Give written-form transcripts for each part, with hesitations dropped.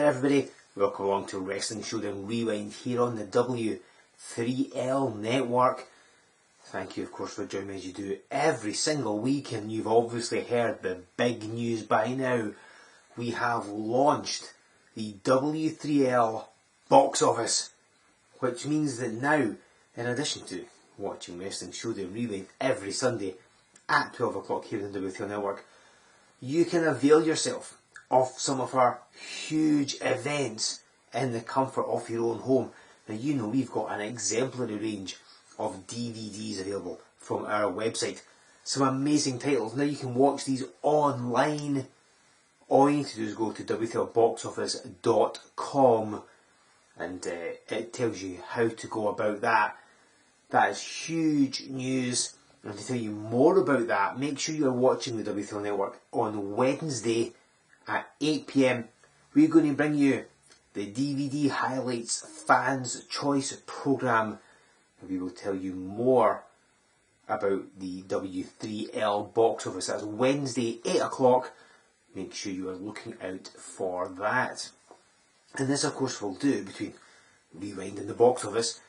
there everybody, welcome along to Wrestling Showdown Rewind here on the W3L network. Thank you of course for joining me as you do every single week, and you've obviously heard the big news by now. We have launched the W3L Box Office, which means that now, in addition to watching Wrestling Showdown Rewind every Sunday at 12 o'clock here on the W3L network, you can avail yourself of some of our huge events in the comfort of your own home. Now you know we've got an exemplary range of DVDs available from our website. Some amazing titles. Now you can watch these online. All you need to do is go to W3LBoxOffice.com and it tells you how to go about that. That is huge news. And to tell you more about that, make sure you're watching the W3L network on Wednesday at 8 PM. We're going to bring you the DVD Highlights Fans Choice programme. We will tell you more about the W3L Box Office. That's Wednesday, 8 o'clock. Make sure you are looking out for that. And this, of course, will do between Rewind and the Box Office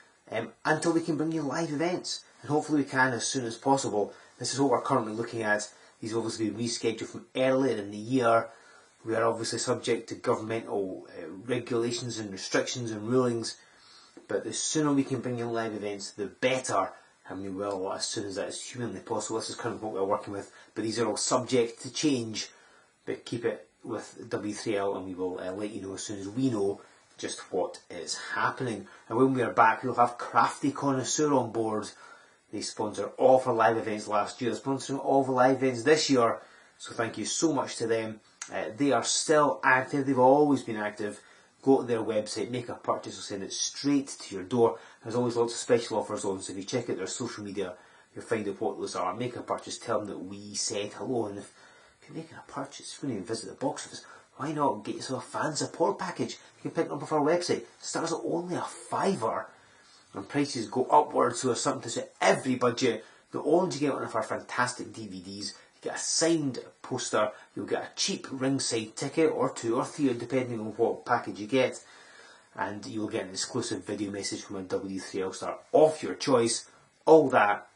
until we can bring you live events. And hopefully we can as soon as possible. This is what we're currently looking at. These will obviously be rescheduled from earlier in the year. We are obviously subject to governmental regulations and restrictions and rulings. But the sooner we can bring you live events, the better. And we will as soon as that is humanly possible. This is currently what we're working with. But these are all subject to change. But keep it with W3L and we will let you know as soon as we know just what is happening. And when we are back, we'll have Crafty Connoisseur on board. They sponsored all of our live events last year. They're sponsoring all of the live events this year. So thank you so much to them. They are still active. They've always been active. Go to their website, make a purchase, they'll send it straight to your door. There's always lots of special offers on, so if you check out their social media, you'll find out what those are. Make a purchase, tell them that we said hello. And if you're making a purchase, if you're going to visit the box office, why not get yourself a fan support package? You can pick it up off our website. It starts at only £5. And prices go upwards, so there's something to suit every budget. Not only do you get one of our fantastic DVDs, you get a signed poster, you'll get a cheap ringside ticket, or 2 or 3, depending on what package you get. And you'll get an exclusive video message from a W3L star of your choice. All that,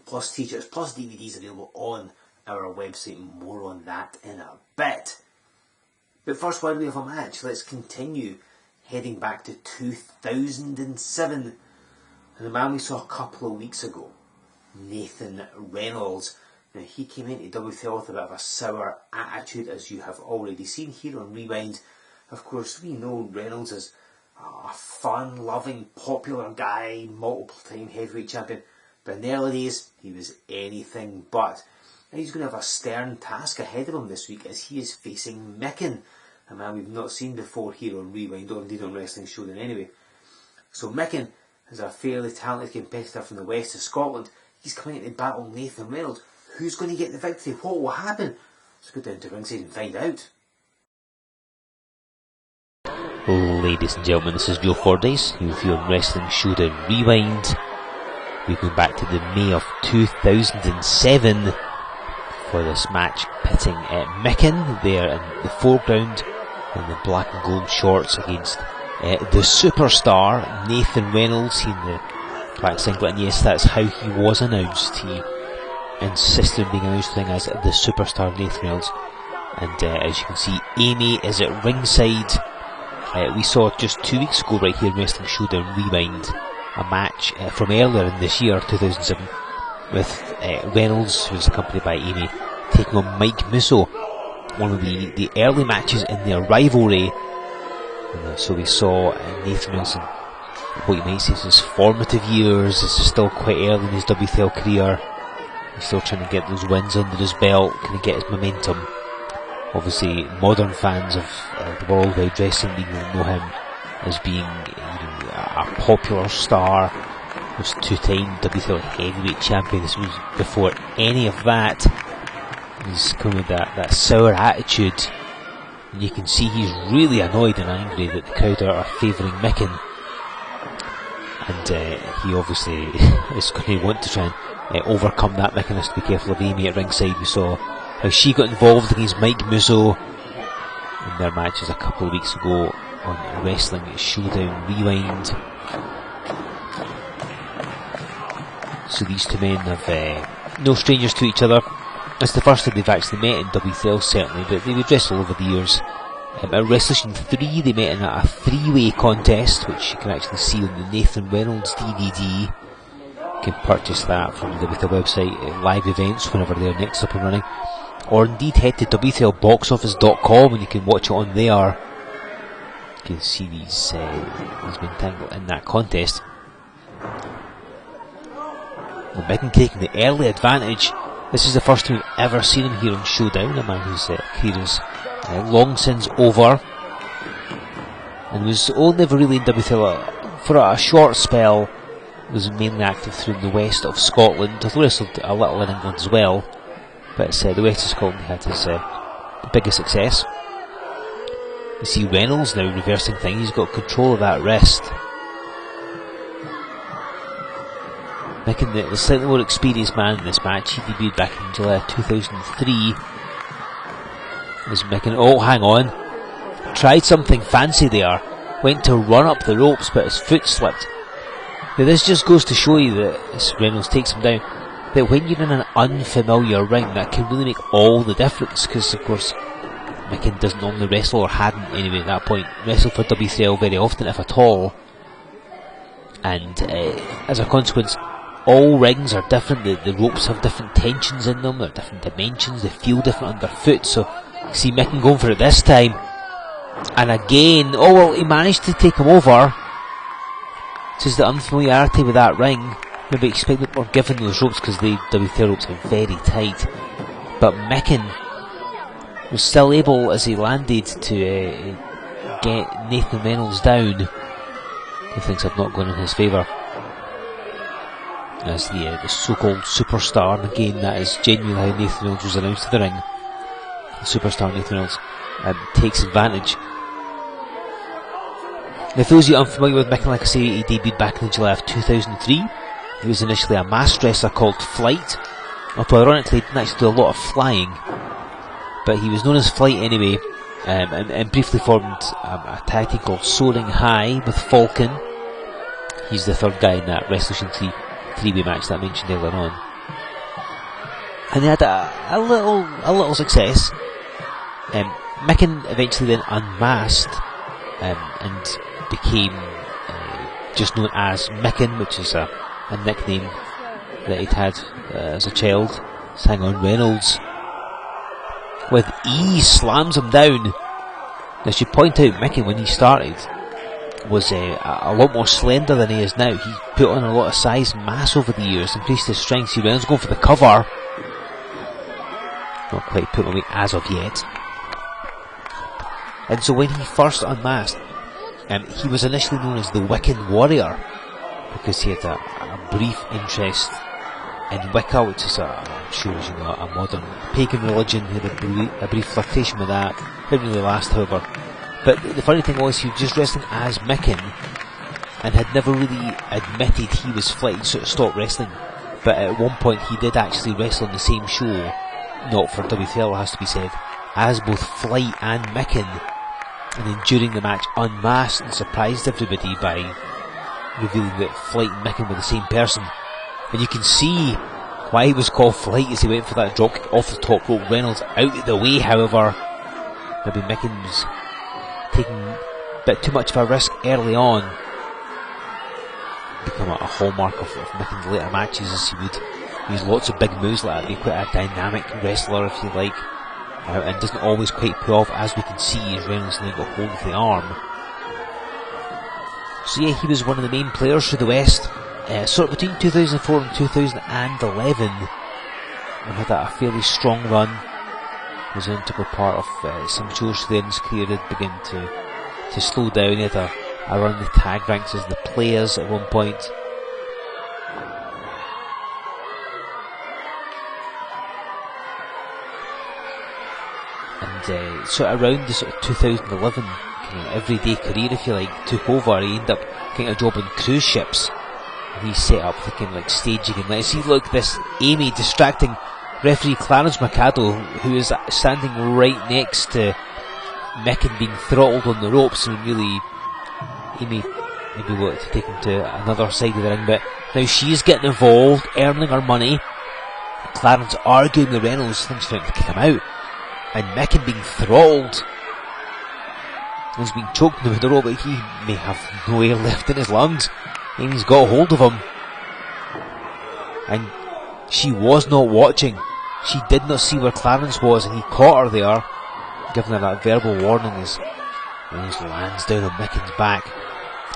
plus t-shirts, plus DVDs available on our website. More on that in a bit. But first, while we have a match, let's continue heading back to 2007. And the man we saw a couple of weeks ago, Nathan Reynolds. Now he came into W3L with a bit of a sour attitude, as you have already seen here on Rewind. Of course, we know Reynolds as a fun-loving, popular guy, multiple-time heavyweight champion. But in the early days, he was anything but. And he's going to have a stern task ahead of him this week as he is facing Micken, a man we've not seen before here on Rewind, or indeed on Wrestling Showdown anyway. So Micken is a fairly talented competitor from the west of Scotland. He's coming in to battle Nathan Reynolds. Who's going to get the victory? What will happen? Let's go down to ringside and find out. Ladies and gentlemen, this is Joe Fordyce with you on Wrestling Showdown Rewind. We're going back to the May of 2007 for this match, pitting Micken there in the foreground in the black and gold shorts against the superstar Nathan Reynolds in the black singlet. And yes, that's how he was announced. He insisted on being announced as the superstar Nathan Reynolds. And as you can see, Amy is at ringside. We saw just 2 weeks ago right here in Wrestling Showdown Rewind a match from earlier in this year, 2007, with Reynolds, who's accompanied by Amy, taking on Mike Musso, one of the early matches in their rivalry. And, so we saw Nathan Reynolds in what you might say is his formative years. This is still quite early in his W3L career. He's still trying to get those wins under his belt, kind of get his momentum. Obviously, modern fans of the World Wide Wrestling League will know him as being a popular star. He was 2-time W3L heavyweight champion. This was before any of that. He's coming with that sour attitude. And you can see he's really annoyed and angry that the crowd are favouring Micken. And he obviously is going to want to try and overcome that. Micken has to be careful of Amy at ringside. We saw how she got involved against Mike Musso. in their matches a couple of weeks ago on Wrestling Showdown Rewind. So these two men have no strangers to each other. It's the first time they've actually met in W3L, certainly, but they would wrestle over the years. At WrestleStation 3 they met in a three-way contest, which you can actually see on the Nathan Reynolds DVD. You can purchase that from the W3L website at live events whenever they're next up and running. Or indeed head to W3L Box Office.com and you can watch it on there. You can see these men tangled in that contest. Well, Micken taking the early advantage. This is the first time we've ever seen him here on Showdown, a man whose career is long since over, and was only ever really in W3L for a short spell. Was mainly active through the west of Scotland, although wrestled a little in England as well, but the west of Scotland had his biggest success. You see Reynolds now reversing things. He's got control of that wrist. Micken, the slightly more experienced man in this match, he debuted back in July 2003. As Micken, oh hang on, tried something fancy there, went to run up the ropes but his foot slipped. Now this just goes to show you that, as Reynolds takes him down, that when you're in an unfamiliar ring that can really make all the difference, because of course Micken doesn't normally wrestle, or hadn't anyway at that point, wrestle for W3L very often if at all, and as a consequence all rings are different. The ropes have different tensions in them, they're different dimensions, they feel different underfoot. So you see Micken going for it this time, and again, oh well, he managed to take him over. This is the unfamiliarity with that ring. Maybe expect that we're given those ropes because the W3L ropes are very tight, but Micken was still able, as he landed, to get Nathan Reynolds down. If things have not gone in his favour, as the so-called superstar, and again that is genuinely how Nathan Reynolds was announced to the ring, the superstar Nathan Reynolds takes advantage. Now for those of you unfamiliar with Micken, like I say, he debuted back in July of 2003. He was initially a masked wrestler called Flight, although ironically he didn't actually do a lot of flying, but he was known as Flight anyway, and briefly formed a tag team called Soaring High with Falcon. He's the third guy in that WrestleStation 3 three-way match that I mentioned earlier on, and they had a little success. Micken eventually then unmasked and became just known as Micken, which is a nickname that he'd had as a child. Hang on, Reynolds with ease slams him down. I should point out Micken, when he started, was a lot more slender than he is now. He put on a lot of size and mass over the years, increased his strength. See Reynolds going for the cover, not quite put on weight as of yet. And so when he first unmasked, he was initially known as the Wiccan Warrior, because he had a brief interest in Wicca, which is I'm sure as you know, a modern pagan religion. He had a brief flirtation with that. Didn't really last, however. But the funny thing was, he was just wrestling as Micken and had never really admitted he was Flight. He sort of stopped wrestling, but at one point he did actually wrestle on the same show, not for W3L, has to be said, as both Flight and Micken, and then during the match unmasked and surprised everybody by revealing that Flight and Micken were the same person. And you can see why he was called Flight as he went for that dropkick off the top rope. Reynolds out of the way, however. Maybe Micken was taking a bit too much of a risk early on. Become a hallmark of Micken's later matches, as he would use lots of big moves like that, be quite a dynamic wrestler if you like, and doesn't always quite pay off, as we can see as Reynolds now got hold of the arm. So yeah, he was one of the main players through the West, sort of between 2004 and 2011, and had a fairly strong run. Was an integral part of some shows there in his career. Did begin to slow down. He had a run in the tag ranks as the Players at one point. And so around the sort of 2011 kind of everyday career, if you like, took over. He ended up getting a job on cruise ships, and he set up the kind of like staging and let's see, look, this Amy distracting referee Clarence Mercado, who is standing right next to Micken being throttled on the ropes, and really Amy maybe wanted to take him to another side of the ring, but now she's getting involved, earning her money. Clarence arguing with Reynolds, thinks trying to kick him out, and Micken being throttled. He's being choked with the rope, but he may have no air left in his lungs. Amy's got hold of him, and she was not watching. She did not see where Clarence was, and he caught her there, giving her that verbal warning as Reynolds lands down on Micken's back.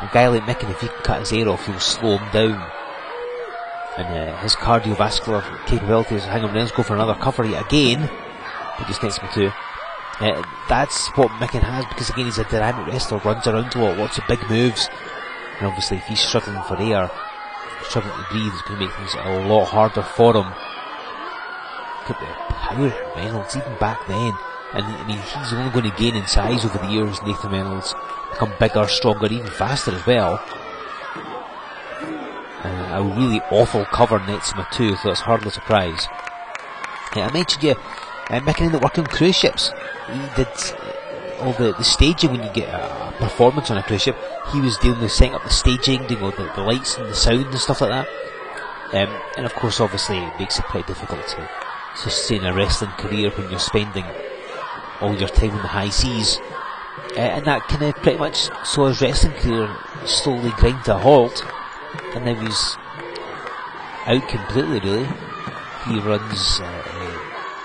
A guy like Micken, if he can cut his air off, he'll slow him down. And his cardiovascular capabilities, hang on, Reynolds go for another cover yet again, but just gets me too. That's what Micken has, because again he's a dynamic wrestler, runs around a lot, lots of big moves, and obviously if he's struggling for air, struggling to breathe, it's going to make things a lot harder for him. Look at the power of Reynolds, even back then. And I mean, he's only going to gain in size over the years, Nathan Reynolds. Become bigger, stronger, even faster as well. A really awful cover nets him a 2, so that's hardly a surprise. I mentioned you, Micken ended up working on cruise ships. He did all the staging when you get a performance on a cruise ship. He was dealing with setting up the staging, doing all the lights and the sound and stuff like that. And of course, obviously, it makes it quite difficult to sustain a wrestling career when you're spending all your time on the high seas. And that kind of pretty much saw his wrestling career slowly grind to a halt. And now he's out completely, really. He runs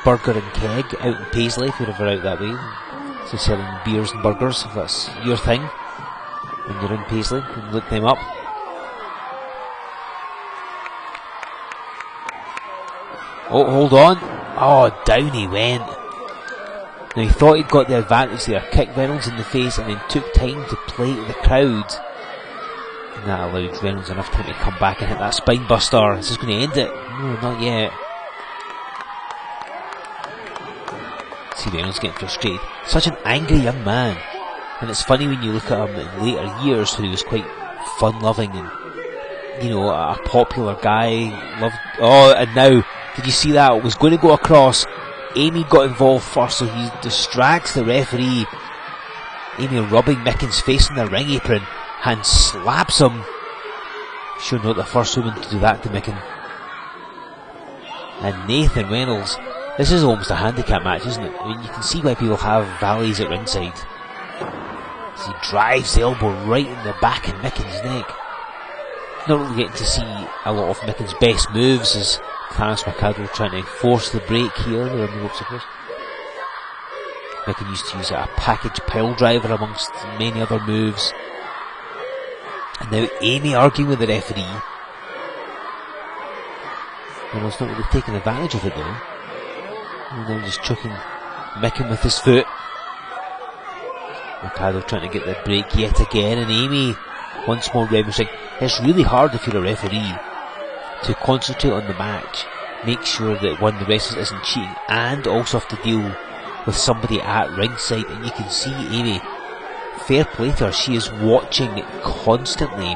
Burger and Keg out in Paisley, if you're ever out that way. So selling beers and burgers, if that's your thing. When you're in Paisley, you can look them up. Oh, hold on. Oh, down he went. Now he thought he'd got the advantage there, kicked Reynolds in the face and then took time to play to the crowd. And that allowed Reynolds enough time to come back and hit that spine buster. Is this going to end it? No, not yet. See Reynolds getting frustrated. Such an angry young man. And it's funny when you look at him in later years when he was quite fun-loving and, you know, a popular guy. And now, did you see that? It was going to go across. Amy got involved first, so he distracts the referee. Amy rubbing Micken's face in the ring apron and slaps him. Sure not the first woman to do that to Micken. And Nathan Reynolds, this is almost a handicap match, isn't it? I mean, you can see why people have valleys at ringside. As he drives the elbow right in the back of Micken's neck. Not really getting to see a lot of Micken's best moves as Clarence Mercado trying to force the break here. They're on the ropes, of course. Micken used to use a package pile driver amongst many other moves. And now Amy arguing with the referee. Reynolds not really taking advantage of it though. And now just choking Micken with his foot. Mercado trying to get the break yet again, and Amy once more referencing. It's really hard if you're a referee to concentrate on the match, make sure that one of the wrestlers isn't cheating, and also have to deal with somebody at ringside. And you can see Amy, fair play to her, she is watching constantly.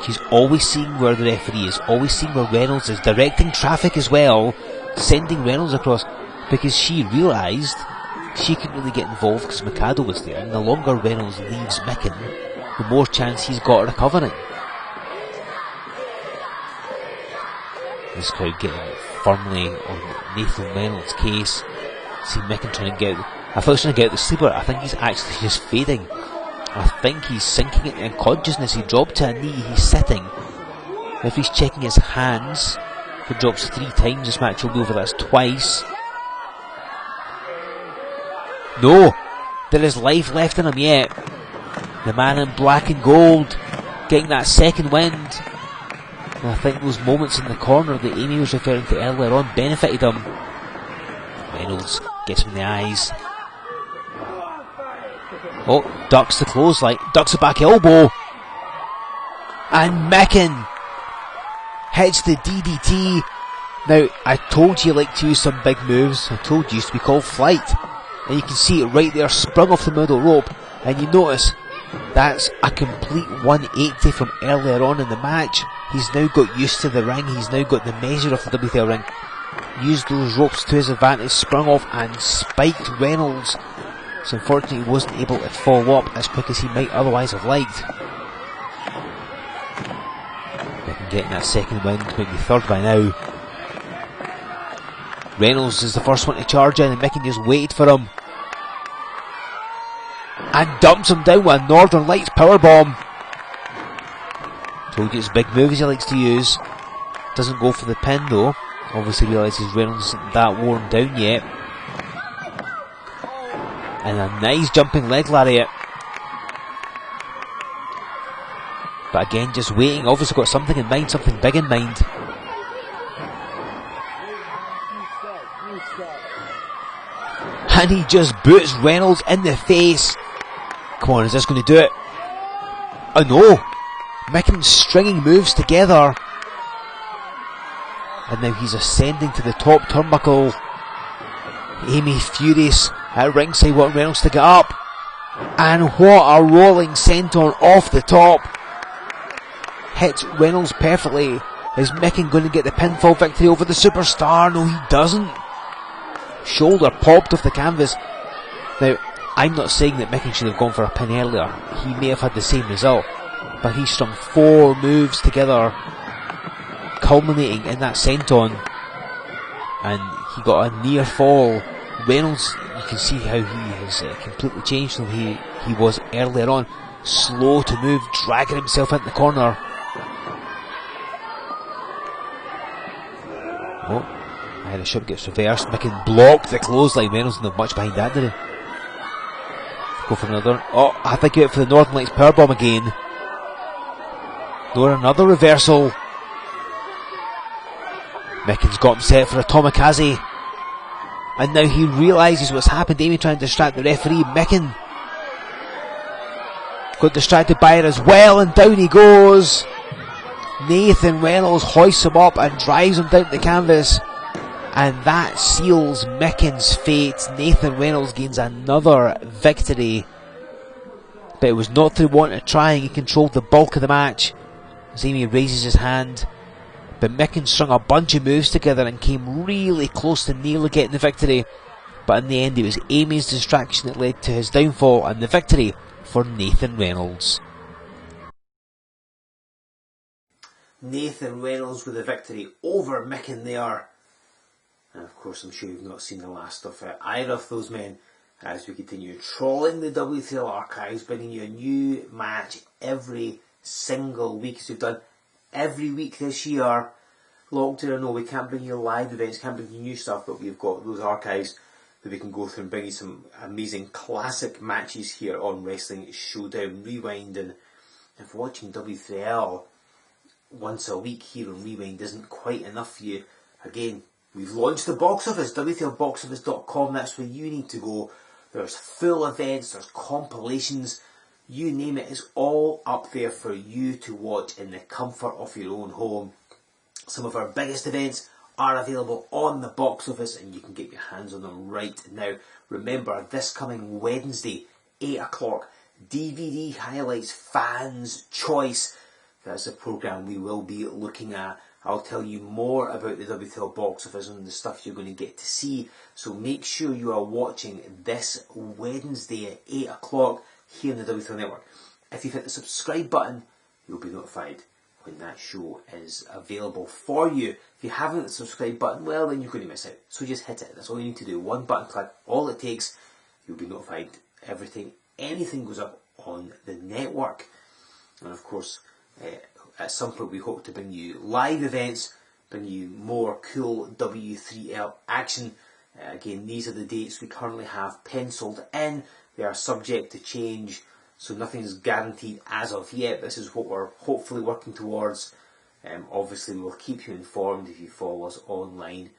She's always seeing where the referee is, always seeing where Reynolds is, directing traffic as well, sending Reynolds across, because she realised she couldn't really get involved because Mercado was there, and the longer Reynolds leaves Micken, the more chance he's got of recovering. This crowd getting firmly on Nathan Reynolds' case. See Micken trying to get out. I thought he was trying to get out the sleeper. I think he's actually just fading. I think he's sinking into unconsciousness. He dropped to a knee. He's sitting. If he's checking his hands, if he drops 3 times, this match will be over. That's twice. No, there is life left in him yet. The man in black and gold getting that second wind. And I think those moments in the corner that Amy was referring to earlier on benefited him. Reynolds gets him in the eyes. Oh, ducks the clothesline, ducks the back elbow. And Micken hits the DDT. Now, I told you like to use some big moves. I told you it used to be called flight. And you can see it right there, sprung off the middle rope. And you notice that's a complete 180 from earlier on in the match. He's now got used to the ring. He's now got the measure of the W3L ring. Used those ropes to his advantage, sprung off and spiked Reynolds So unfortunately he wasn't able to follow up as quick as he might otherwise have liked. Micken getting that second win, maybe third by now. Reynolds is the first one to charge in, and Micken just waited for him. And dumps him down with a Northern Lights powerbomb. Told you it's big moves he likes to use. Doesn't go for the pin though. Obviously realises Reynolds isn't that worn down yet. And a nice jumping leg lariat. But again, just waiting. Obviously got something in mind, something big in mind. And he just boots Reynolds in the face. Come on, is this going to do it? Oh no! Micken stringing moves together. And now he's ascending to the top turnbuckle. Amy furious at ringside, wanting Reynolds to get up. And what a rolling senton off the top. Hits Reynolds perfectly. Is Micken going to get the pinfall victory over the superstar? No, he doesn't. Shoulder popped off the canvas. Now, I'm not saying that Micken should have gone for a pin earlier. He may have had the same result. But he strung 4 moves together, culminating in that senton. And he got a near fall. Reynolds, you can see how he has completely changed from he was earlier on. Slow to move, dragging himself into the corner. Oh, Irish Whip gets reversed. Micken blocked the clothesline. Reynolds didn't have much behind that, did he? Go for another. Oh, I think he went for the Northern Lights powerbomb again. Nor another reversal. Micken's got him set for a Tomikaze. And now he realises what's happened. Amy trying to distract the referee. Micken got distracted by her as well, and down he goes. Nathan Reynolds hoists him up and drives him down the canvas. And that seals Micken's fate. Nathan Reynolds gains another victory. But it was not through want of trying. He controlled the bulk of the match. As Amy raises his hand. But Micken strung a bunch of moves together and came really close to nearly getting the victory. But in the end it was Amy's distraction that led to his downfall and the victory for Nathan Reynolds. Nathan Reynolds with a victory over Micken there. And of course I'm sure you've not seen the last of either of those men as we continue trawling the W3L archives, bringing you a new match every single week, as we've done every week this year. Lockdown, I know we can't bring you live events, can't bring you new stuff, but we've got those archives that we can go through and bring you some amazing classic matches here on Wrestling Showdown Rewind. And if watching W3L once a week here on Rewind isn't quite enough for you, again, we've launched the box office, W3LBoxOffice.com. That's where you need to go. There's full events, there's compilations, you name it, it's all up there for you to watch in the comfort of your own home. Some of our biggest events are available on the box office and you can get your hands on them right now. Remember, this coming Wednesday, 8 o'clock, DVD highlights Fans Choice. That's a programme we will be looking at. I'll tell you more about the W3L box office and the stuff you're going to get to see. So make sure you are watching this Wednesday at 8 o'clock here on the W3L network. If you've hit the subscribe button, you'll be notified when that show is available for you. If you haven't hit the subscribe button, well then you're going to miss out. So just hit it. That's all you need to do. One button click, all it takes. You'll be notified. Anything goes up on the network. And of course, at some point we hope to bring you live events, bring you more cool W3L action. Again, these are the dates we currently have penciled in. They are subject to change, so nothing is guaranteed as of yet. This is what we're hopefully working towards. Obviously we'll keep you informed if you follow us online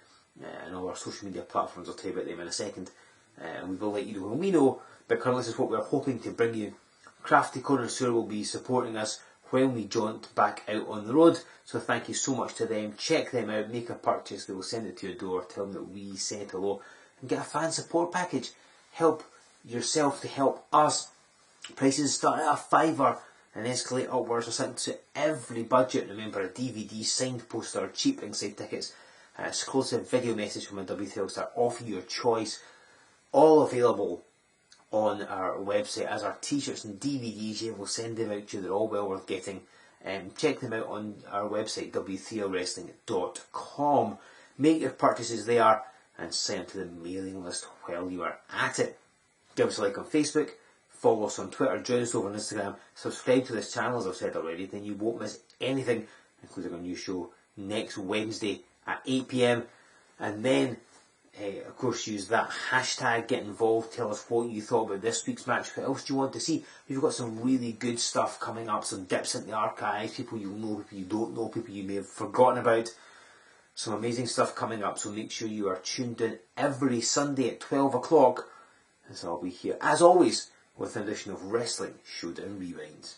and all our social media platforms. I'll tell you about them in a second. And we will let you know when we know, but currently this is what we're hoping to bring you. Crafty Connoisseur will be supporting us when we jaunt back out on the road. So thank you so much to them. Check them out, make a purchase, they will send it to your door, tell them that we said hello, and get a fan support package. Help yourself to help us. Prices start at a £5 and escalate upwards or something to every budget. Remember, a DVD, signed poster, cheap ringside tickets, an exclusive video message from a W3L star of your choice, all available on our website as our t-shirts and DVDs. Yeah, we'll send them out to you. They're all well worth getting. Check them out on our website, w3lwrestling.com. Make your purchases there and sign up to the mailing list while you are at it. Give us a like on Facebook, follow us on Twitter, join us over on Instagram, subscribe to this channel as I've said already, then you won't miss anything, including our new show next Wednesday at 8 PM. And then, of course, use that hashtag, get involved, tell us what you thought about this week's match, what else do you want to see. We've got some really good stuff coming up, some dips into the archives, people you know, people you don't know, people you may have forgotten about. Some amazing stuff coming up, so make sure you are tuned in every Sunday at 12 o'clock, as I'll be here, as always, with an edition of Wrestling Showdown Rewind.